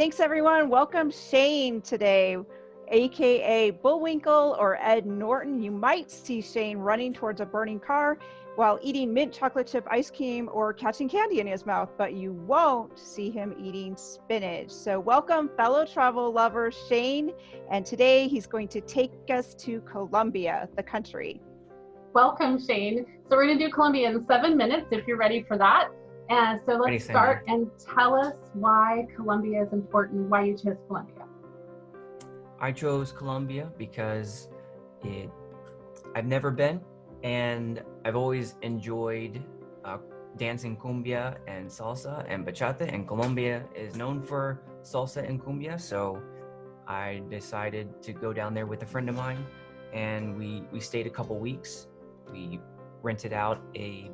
Thanks everyone. Welcome Shane today, aka Bullwinkle or Ed Norton. You might see Shane running towards a burning car while eating mint chocolate chip ice cream or catching candy in his mouth, but you won't see him eating spinach. So welcome fellow travel lover Shane, and today he's going to take us to Colombia, the country. Welcome, Shane. So we're going to do Colombia in 7 minutes if you're ready for that. And so let's start and tell us why Colombia is important, why you chose Colombia. I chose Colombia because I've never been, and I've always enjoyed dancing cumbia and salsa and bachata, and Colombia is known for salsa and cumbia, so I decided to go down there with a friend of mine, and we stayed a couple weeks. We rented out it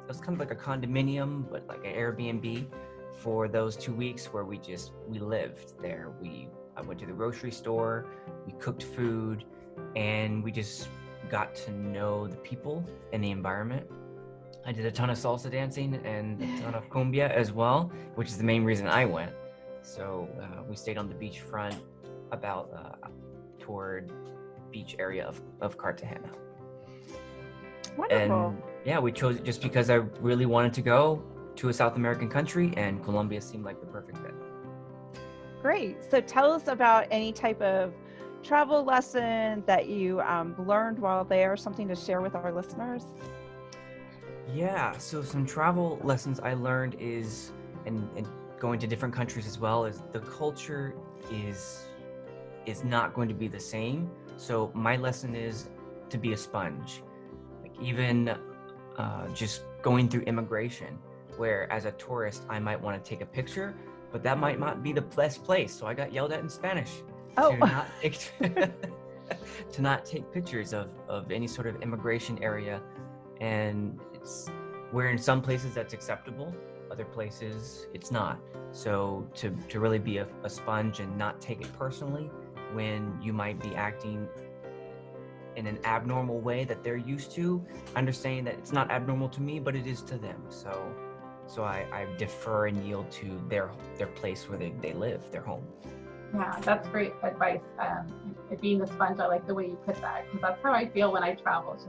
was kind of like a condominium, but like an Airbnb for those 2 weeks where we lived there. I went to the grocery store, we cooked food, and we just got to know the people and the environment. I did a ton of salsa dancing and a ton of cumbia as well, which is the main reason I went. So we stayed on the beachfront toward beach area of Cartagena. Wonderful. And yeah, we chose it just because I really wanted to go to a South American country, and Colombia seemed like the perfect fit. Great. So tell us about any type of travel lesson that you learned while there, something to share with our listeners. Yeah, so some travel lessons I learned is, and going to different countries as well, is the culture is not going to be the same. So my lesson is to be a sponge. Even just going through immigration, where as a tourist I might want to take a picture, but that might not be the best place. So I got yelled at in Spanish to not take pictures of any sort of immigration area. And it's where in some places that's acceptable, other places it's not. So to really be a sponge and not take it personally when you might be acting in an abnormal way that they're used to, understanding that it's not abnormal to me, but it is to them. So I defer and yield to their place where they live, their home. Yeah, that's great advice. Being a sponge, I like the way you put that, because that's how I feel when I travel, just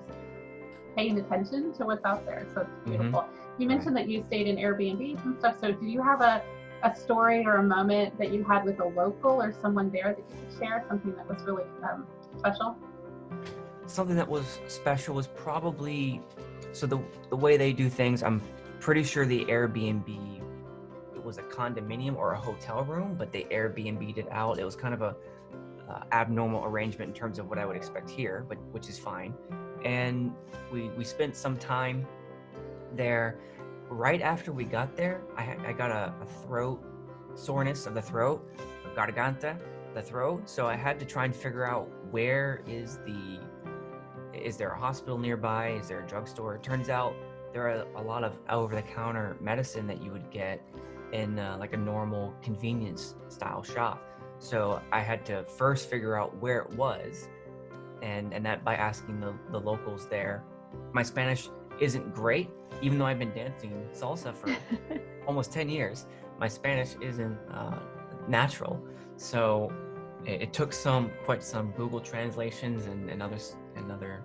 paying attention to what's out there. So it's beautiful. Mm-hmm. You mentioned that you stayed in Airbnbs and stuff. So do you have a story or a moment that you had with a local or someone there that you could share, something that was really special? Something that was special was probably, so the way they do things, I'm pretty sure the Airbnb, it was a condominium or a hotel room, but they Airbnb'd it out. It was kind of a abnormal arrangement in terms of what I would expect here, but which is fine. And we spent some time there. Right after we got there, I got a throat soreness of the throat, garganta, the throat. So I had to try and figure out where is there a hospital nearby? Is there a drugstore? It turns out there are a lot of over-the-counter medicine that you would get in like a normal convenience style shop. So I had to first figure out where it was, and that by asking the locals there. My Spanish isn't great, even though I've been dancing salsa for almost 10 years. My Spanish isn't natural, so it took quite some Google translations and other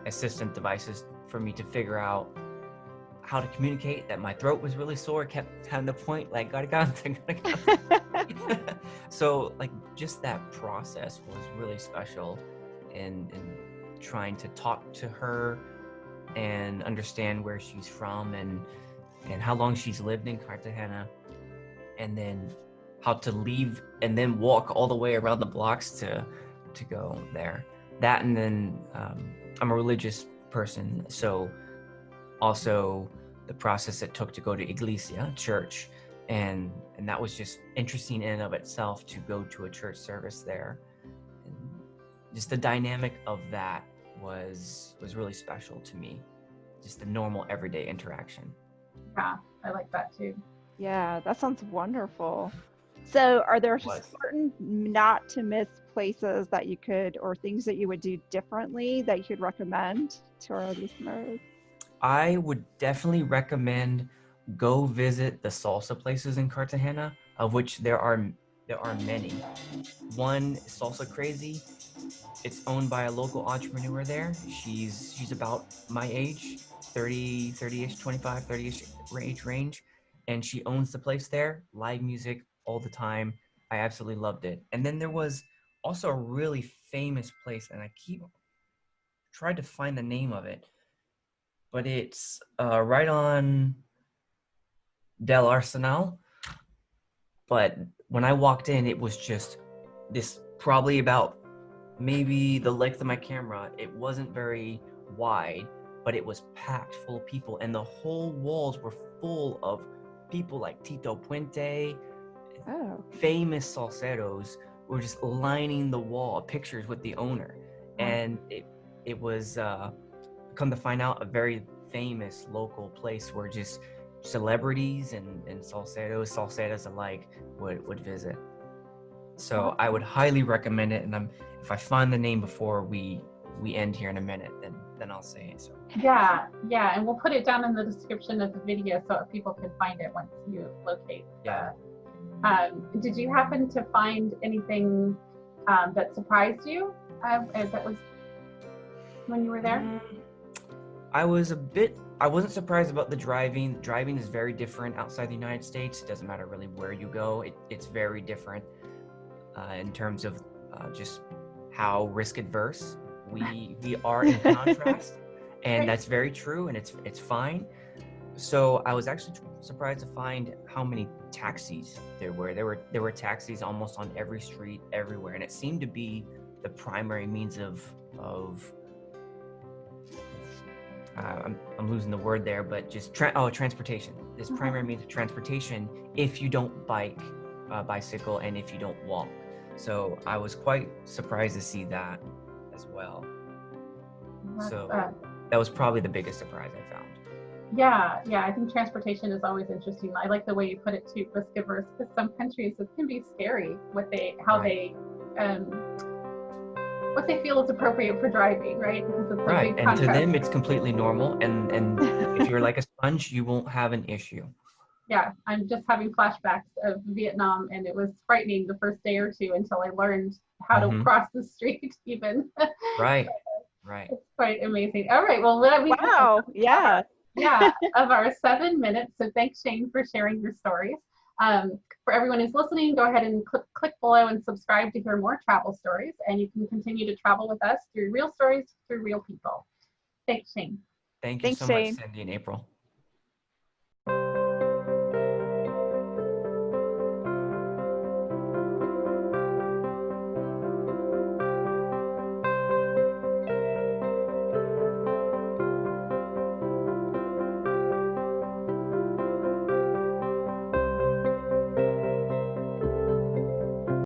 assistant devices for me to figure out how to communicate that my throat was really sore. Kept having to point like garganta. So like just that process was really special, and trying to talk to her and understand where she's from and how long she's lived in Cartagena, and then how to leave and then walk all the way around the blocks to go there. That, and then I'm a religious person, so also the process it took to go to iglesia, church, and that was just interesting in and of itself to go to a church service there. And just the dynamic of that was really special to me, just the normal everyday interaction. Yeah, I like that too. Yeah, that sounds wonderful. So are there certain not to miss places that you could, or things that you would do differently that you could recommend to our listeners? I would definitely recommend go visit the salsa places in Cartagena. of which there are many. One is Salsa Crazy. It's owned by a local entrepreneur there. She's about my age, 30-ish, 25, 30-ish age range. And she owns the place there, live music all the time. I absolutely loved it. And then there was also a really famous place, and I tried to find the name of it, but it's right on Del Arsenal. But when I walked in, it was just this, probably about maybe the length of my camera. It wasn't very wide, but it was packed full of people, and the whole walls were full of people like Tito Puente. Oh. Famous salseros were just lining the wall, pictures with the owner. And it was come to find out, a very famous local place where just celebrities and salseras alike would visit. So I would highly recommend it, and if I find the name before we end here in a minute, then I'll say it. So yeah, and we'll put it down in the description of the video so people can find it once you locate. Yeah. Did you happen to find anything that surprised you that was when you were there? I wasn't surprised about the driving. Driving is very different outside the United States. It doesn't matter really where you go. It's very different in terms of just how risk adverse we are in contrast, and that's very true, and it's fine. So I was actually surprised to find how many taxis there were. There were taxis almost on every street, everywhere, and it seemed to be the primary means of I'm losing the word there, but just transportation. This primary means of transportation if you don't bicycle, and if you don't walk. So I was quite surprised to see that as well. So that was probably the biggest surprise I found. Yeah, I think transportation is always interesting. I like the way you put it too, risk averse, because some countries it can be scary what they feel is appropriate for driving, right? Because it's a big and contrast. to them it's completely normal, and if you're like a sponge, you won't have an issue. Yeah, I'm just having flashbacks of Vietnam, and it was frightening the first day or two until I learned how to cross the street even. Right. It's quite amazing. All right, well, of our 7 minutes. So thanks, Shane, for sharing your stories. For everyone who's listening, go ahead and click below and subscribe to hear more travel stories, and you can continue to travel with us through real stories, through real people. Thanks, Shane. Thank you so much, Cindy and April.